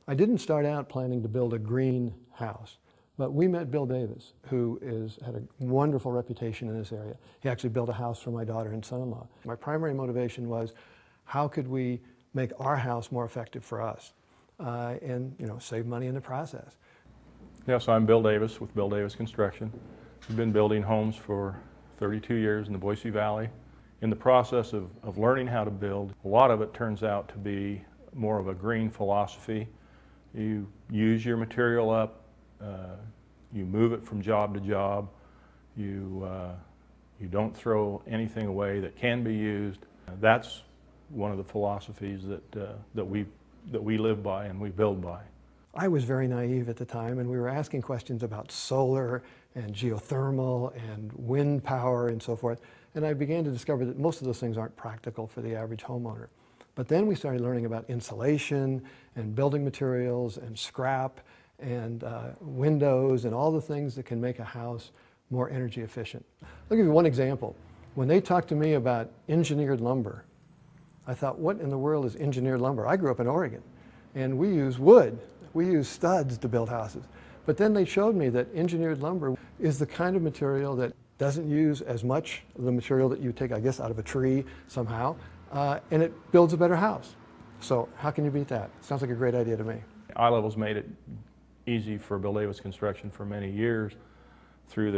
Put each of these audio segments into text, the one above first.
I didn't start out planning to build a green house, but we met Bill Davis, who had a wonderful reputation in this area. He actually built a house for my daughter and son-in-law. My primary motivation was, how could we make our house more effective for us and save money in the process? Yeah, so I'm Bill Davis with Bill Davis Construction. We've been building homes for 32 years in the Boise Valley. In the process of learning how to build, a lot of it turns out to be more of a green philosophy. You use your material up, you move it from job to job, you don't throw anything away that can be used. That's one of the philosophies that we live by and we build by. I was very naive at the time, and we were asking questions about solar and geothermal and wind power and so forth. And I began to discover that most of those things aren't practical for the average homeowner. But then we started learning about insulation and building materials and scrap and windows and all the things that can make a house more energy efficient. I'll give you one example. When they talked to me about engineered lumber, I thought, what in the world is engineered lumber? I grew up in Oregon, and we use wood. We use studs to build houses. But then they showed me that engineered lumber is the kind of material that doesn't use as much of the material that you take, I guess, out of a tree somehow, and it builds a better house. So how can you beat that? Sounds like a great idea to me. iLevel's made it easy for Bill Davis Construction for many years through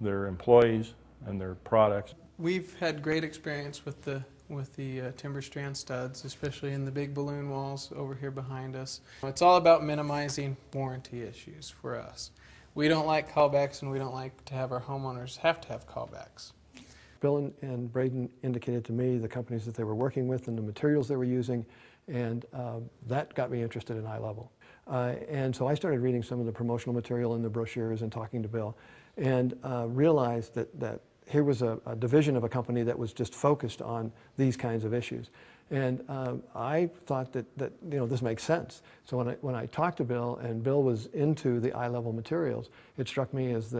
their employees and their products. We've had great experience with the timber strand studs, especially in the big balloon walls over here behind us. It's all about minimizing warranty issues for us. We don't like callbacks, and we don't like to have our homeowners have to have callbacks. Bill and Braden indicated to me the companies that they were working with and the materials they were using, and that got me interested in iLevel. And so I started reading some of the promotional material in the brochures and talking to Bill, and realized that here was a division of a company that was just focused on these kinds of issues. And I thought that this makes sense. So when I talked to Bill, and Bill was into the iLevel materials, it struck me as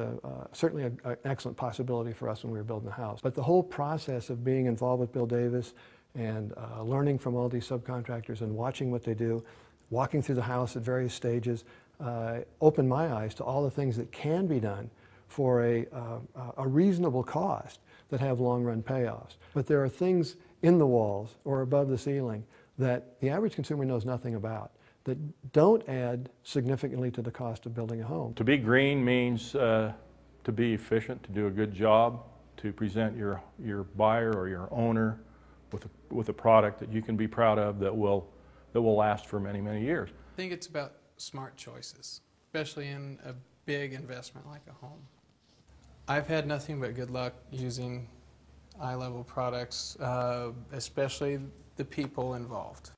certainly an excellent possibility for us when we were building the house. But the whole process of being involved with Bill Davis and learning from all these subcontractors and watching what they do, walking through the house at various stages, opened my eyes to all the things that can be done for a reasonable cost that have long-run payoffs. But there are things in the walls or above the ceiling that the average consumer knows nothing about, that don't add significantly to the cost of building a home. To be green means to be efficient, to do a good job, to present your buyer or your owner with a product that you can be proud of that will last for many, many years. I think it's about smart choices, especially in a big investment like a home. I've had nothing but good luck using iLevel products, especially the people involved.